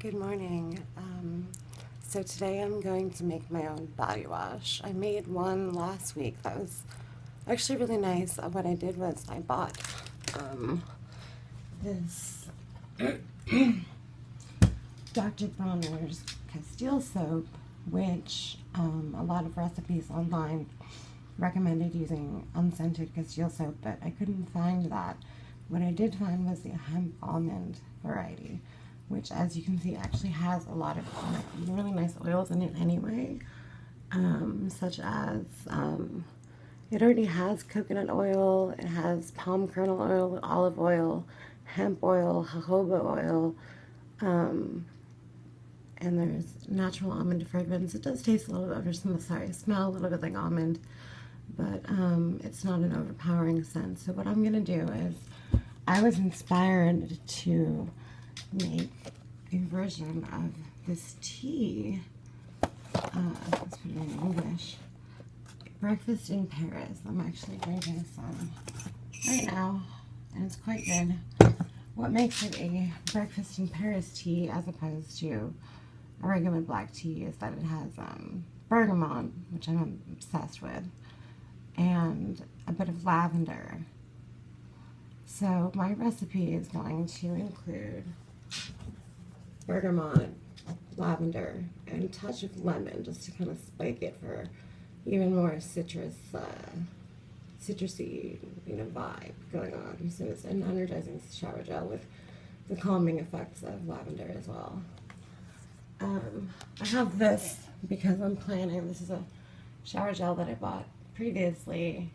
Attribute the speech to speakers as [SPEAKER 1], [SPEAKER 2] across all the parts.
[SPEAKER 1] Good morning. So today I'm going to make my own body wash. I made one last week that was actually really nice. What I did was I bought this Dr. Bronner's Castile soap, which a lot of recipes online recommended using unscented Castile soap, but I couldn't find that. What I did find was the hemp almond variety, which, as you can see, actually has a lot of really nice oils in it anyway, such as it already has coconut oil, it has palm kernel oil, olive oil, hemp oil, jojoba oil, and there's natural almond fragrance. It does taste a little bit, smell a little bit like almond, but it's not an overpowering scent. So what I'm going to do is, I was inspired to make a version of this tea. Let's put it in English. Breakfast in Paris. I'm actually drinking some right now, and it's quite good. What makes it a breakfast in Paris tea as opposed to a regular black tea is that it has bergamot, which I'm obsessed with, and a bit of lavender. So my recipe is going to include bergamot, lavender, and a touch of lemon, just to kind of spike it for even more citrusy, vibe going on. So it's an energizing shower gel with the calming effects of lavender as well. I have this because I'm planning. This is a shower gel that I bought previously.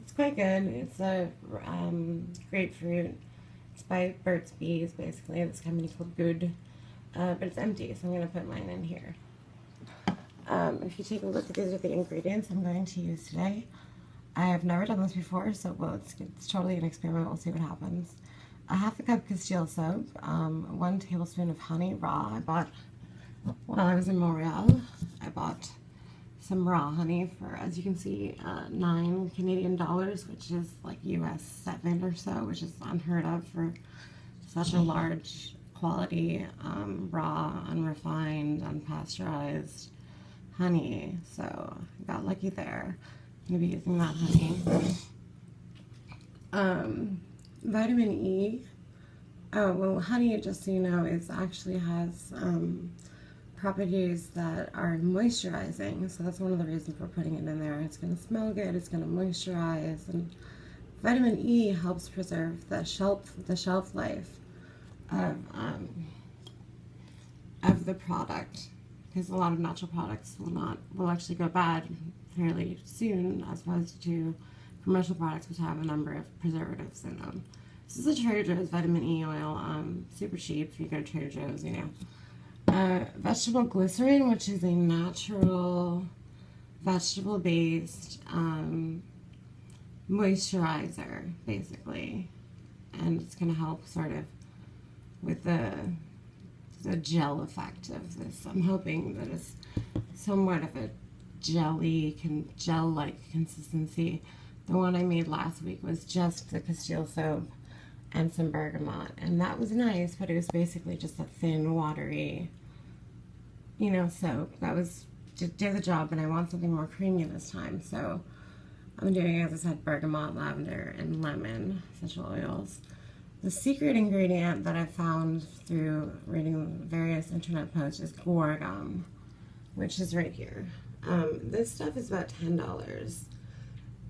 [SPEAKER 1] It's quite good. It's a grapefruit. It's by Burt's Bees, basically. This company called Good, but it's empty, so I'm going to put mine in here. If you take a look, these are the ingredients I'm going to use today. I have never done this before, so it's totally an experiment. We'll see what happens. A half a cup Castile soap, 1 tablespoon of honey raw. I bought, while I was in Montreal, I bought some raw honey for, as you can see, $9 Canadian, which is like US 7 or so, which is unheard of for such a large quality, raw, unrefined, unpasteurized honey. So I got lucky there. I'm going to be using that honey. Vitamin E. Oh, well, honey, just so you know, actually has properties that are moisturizing, so that's one of the reasons we're putting it in there. It's going to smell good, it's going to moisturize, and vitamin E helps preserve the shelf life of the product, because a lot of natural products will actually go bad fairly soon, as opposed to commercial products which have a number of preservatives in them. This is a Trader Joe's vitamin E oil, super cheap if you go to Trader Joe's, you know. Vegetable glycerin, which is a natural vegetable-based moisturizer, basically, and it's going to help sort of with the gel effect of this. I'm hoping that it's somewhat of a gel-like consistency. The one I made last week was just the Castile soap and some bergamot, and that was nice, but it was basically just a thin, watery, soap. That did the job, and I want something more creamy this time, so I'm doing, as I said, bergamot, lavender, and lemon essential oils. The secret ingredient that I found through reading various internet posts is guar gum, which is right here. This stuff is about $10.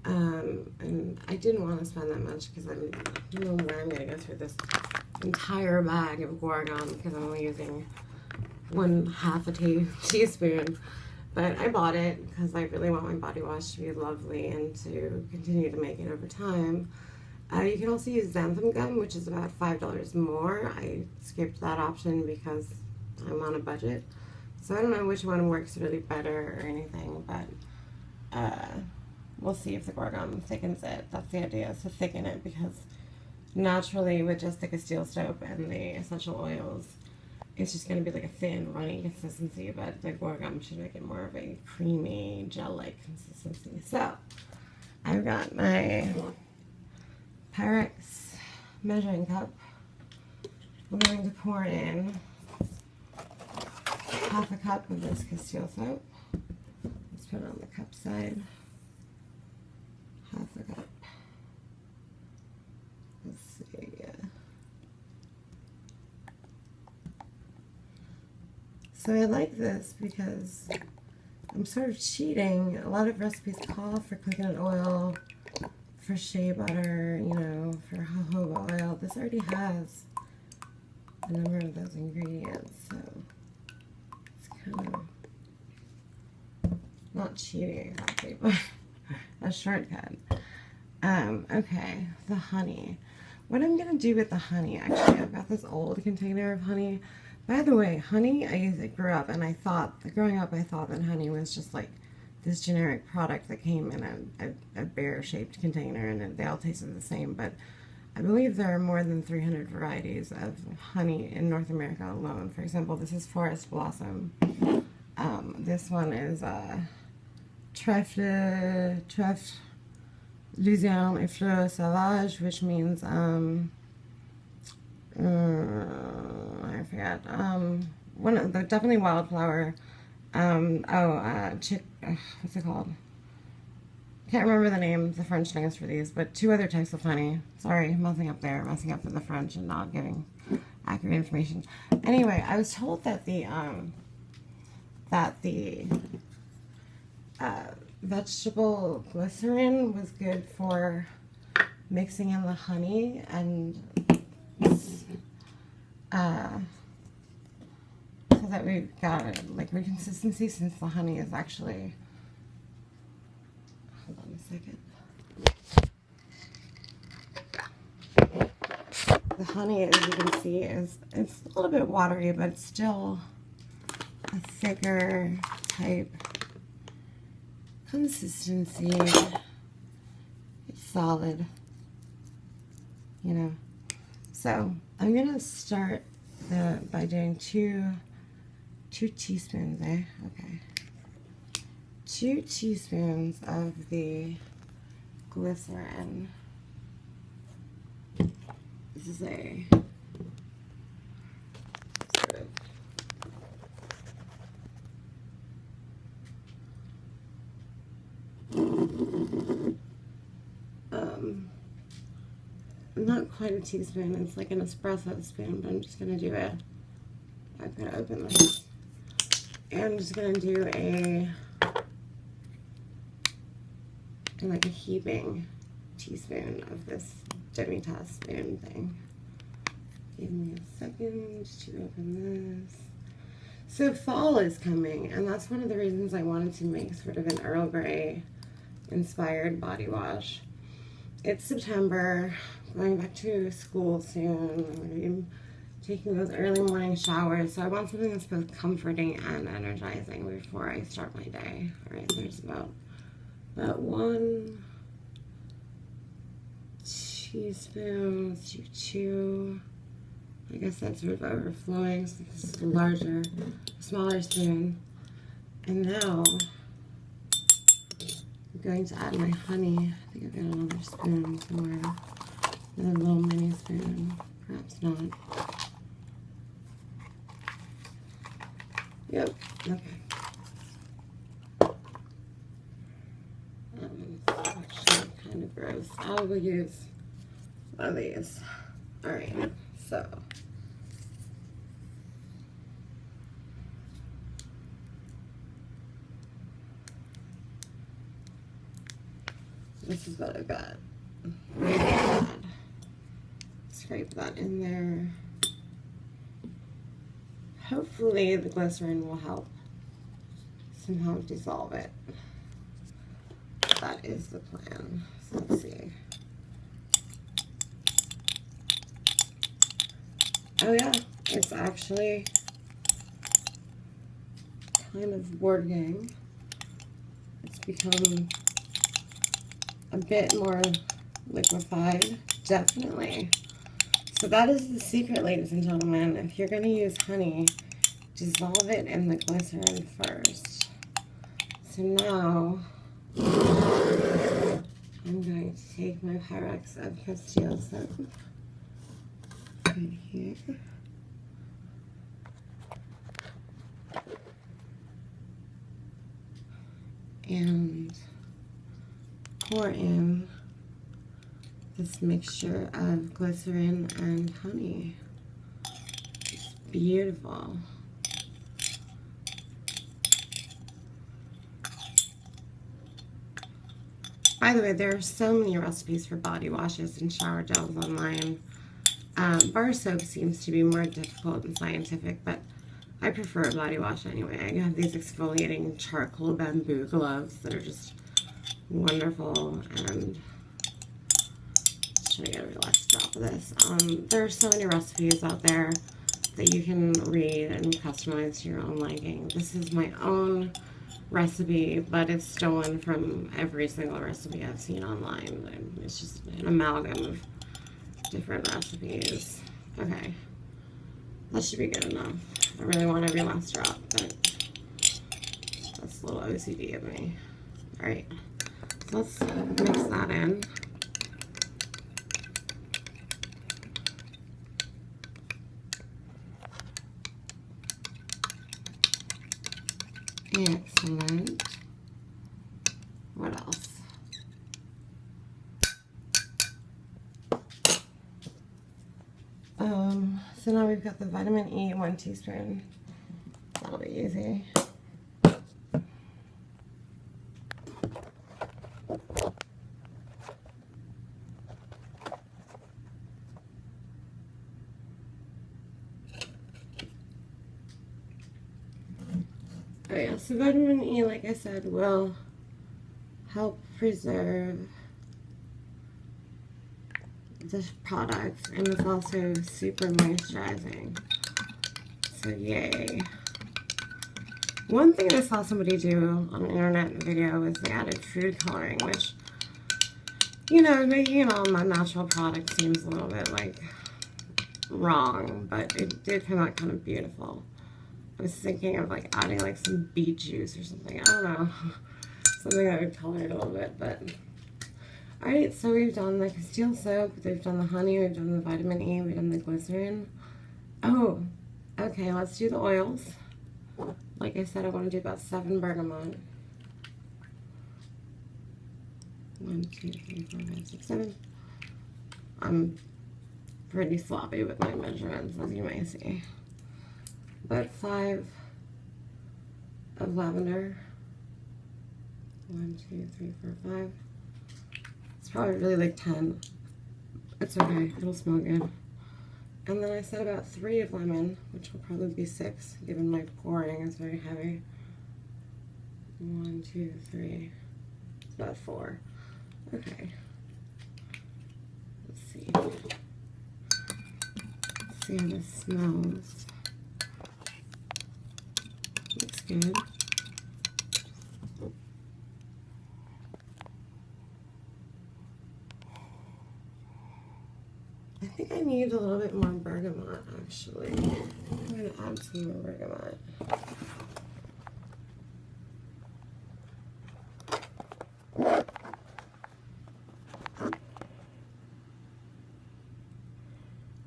[SPEAKER 1] And I didn't want to spend that much because I don't know where I'm going to go through this entire bag of guar gum, because I'm only using half a teaspoon. But I bought it because I really want my body wash to be lovely and to continue to make it over time. You can also use xanthan gum, which is about $5 more. I skipped that option because I'm on a budget. So I don't know which one works really better or anything, but we'll see if the guar gum thickens it. That's the idea, is to thicken it, because naturally with just the Castile soap and the essential oils, it's just going to be like a thin, runny consistency, but the guar gum should make it more of a creamy, gel-like consistency. So I've got my Pyrex measuring cup. I'm going to pour in half a cup of this Castile soap. Let's put it on the cup side. Half a cup. Let's see. So I like this because I'm sort of cheating. A lot of recipes call for coconut oil, for shea butter, you know, for jojoba oil. This already has a number of those ingredients, so it's kind of not cheating exactly, but a shortcut. Okay, the honey. What I'm gonna do with the honey, actually, I've got this old container of honey. By the way, honey, I grew up and growing up I thought that honey was just like this generic product that came in a bear-shaped container and they all tasted the same, but I believe there are more than 300 varieties of honey in North America alone. For example, this is Forest Blossom. This one is Très, Lucerne et Fleurs Sauvages, which means I forget. One of the definitely wildflower. What's it called? Can't remember the name, the French names for these, but two other types of honey. Sorry, messing up with the French and not giving accurate information. Anyway, I was told that the vegetable glycerin was good for mixing in the honey and so that we've got like good consistency, since the honey is actually, hold on a second. The honey, as you can see, it's a little bit watery, but it's still a thicker type consistency. It's solid, you know. So I'm gonna start by doing two teaspoons, okay. 2 teaspoons of the glycerin. This is a sort of not quite a teaspoon, it's like an espresso spoon, but I'm just gonna do it. I'm gonna open this. And I'm just gonna do like a heaping teaspoon of this demi-tasse spoon thing. Give me a second to open this. So fall is coming, and that's one of the reasons I wanted to make sort of an Earl Grey inspired body wash. It's September, going back to school soon. I'm going to be taking those early morning showers, so I want something that's both comforting and energizing before I start my day. All right, there's about 1 teaspoon. Let's do 2. I guess that's sort of overflowing, so this is a smaller spoon. And now I'm going to add my honey. I think I've got another spoon somewhere. Another little mini spoon. Perhaps not. Yep, okay. Actually kind of gross. I will use one of these. Alright, so. This is what I've got. Scrape that in there. Hopefully the glycerin will help somehow dissolve it. That is the plan. So let's see. Oh yeah, it's actually kind of working. It's become a bit more liquefied, definitely. So that is the secret, ladies and gentlemen. If you're going to use honey, dissolve it in the glycerin first. So now I'm going to take my Pyrex of Castile soap right here. and pour in this mixture of glycerin and honey. It's beautiful. By the way, there are so many recipes for body washes and shower gels online. Bar soap seems to be more difficult and scientific, but I prefer a body wash anyway. I have these exfoliating charcoal bamboo gloves that are just wonderful, and should I get a last drop of this? There are so many recipes out there that you can read and customize to your own liking. This is my own recipe, but it's stolen from every single recipe I've seen online. It's just an amalgam of different recipes. Okay, that should be good enough. I really want every last drop, but that's a little OCD of me. Alright, so let's mix that in. Excellent. What else? So now we've got the vitamin E, 1 teaspoon. That'll be easy. Oh yeah, so vitamin E, like I said, will help preserve the product, and it's also super moisturizing. So yay. One thing I saw somebody do on the internet video was they added food coloring, which, you know, making it all my natural product seems a little bit like wrong, but it did come out kind of beautiful. I was thinking of like adding like some beet juice or something. I don't know. Something that would color it a little bit, but alright, so we've done the Castile soap, we've done the honey, we've done the vitamin E, we've done the glycerin. Oh, okay, let's do the oils. Like I said, I want to do about 7 bergamot. 1, 2, 3, 4, 5, 6, 7. I'm pretty sloppy with my measurements, as you may see. But 5 of lavender. 1, 2, 3, 4, 5. It's probably really like 10. It's okay, it'll smell good. And then I said about 3 of lemon, which will probably be 6, given my pouring is very heavy. 1, 2, 3. It's about 4. Okay. Let's see. Let's see how this smells. Looks good. I think I need a little bit more bergamot, actually. I'm going to add some more bergamot.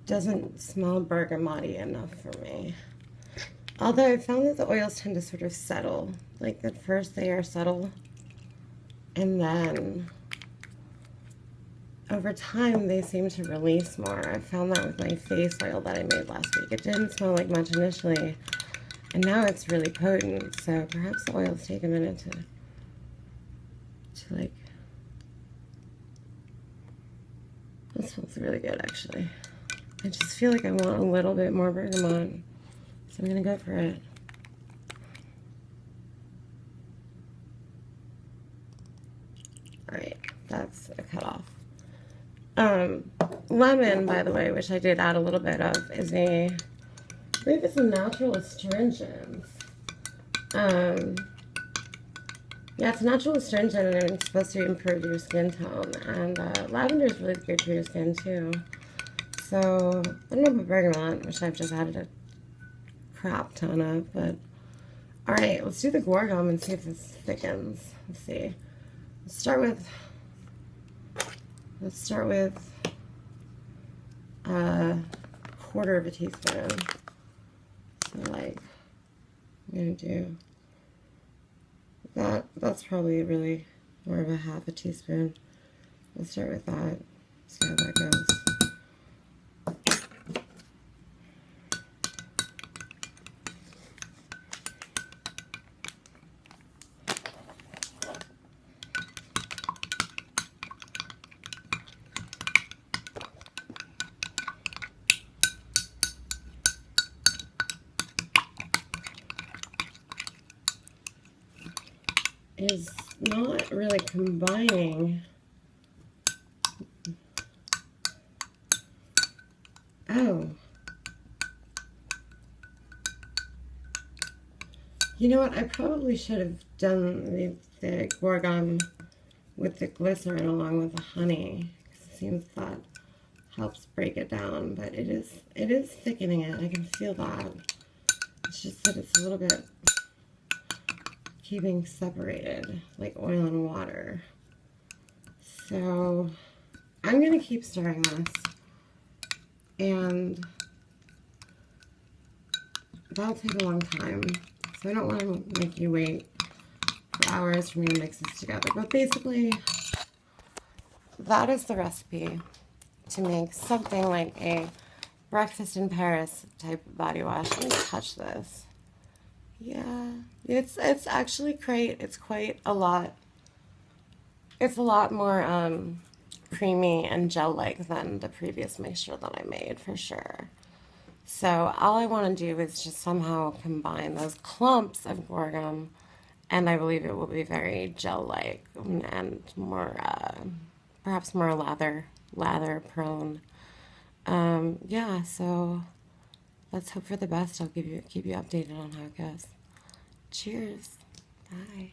[SPEAKER 1] Doesn't smell bergamot-y enough for me. Although I found that the oils tend to sort of settle. Like at first they are subtle, and then over time they seem to release more. I found that with my face oil that I made last week. It didn't smell like much initially, and now it's really potent. So perhaps the oils take a minute to like. This smells really good, actually. I just feel like I want a little bit more bergamot, so I'm gonna go for it. Alright, that's a cutoff. Lemon, by the way, which I did add a little bit of, is I believe it's a natural astringent. Yeah, it's a natural astringent, and it's supposed to improve your skin tone. And lavender is really good for your skin too. So I don't know about bergamot, which I've just added a crap ton of, but all right, let's do the guar gum and see if this thickens. Let's see. Let's start with a quarter of a teaspoon. So like, I'm gonna do That's probably really more of a half a teaspoon. We'll start with that, see how that goes. Is not really combining. Oh. You know what? I probably should have done the guar with the glycerin along with the honey. It seems that helps break it down, but it is thickening it. I can feel that. It's just that it's a little bit keeping separated, like oil and water. So I'm going to keep stirring this, and that'll take a long time. So I don't want to make you wait for hours for me to mix this together. But basically, that is the recipe to make something like a breakfast in Paris type body wash. Let me touch this. Yeah, it's actually great. It's quite a lot. It's a lot more creamy and gel-like than the previous mixture that I made, for sure. So all I want to do is just somehow combine those clumps of guar, and I believe it will be very gel-like and more, perhaps more lather prone. Yeah, so let's hope for the best. I'll keep you updated on how it goes. Cheers. Bye.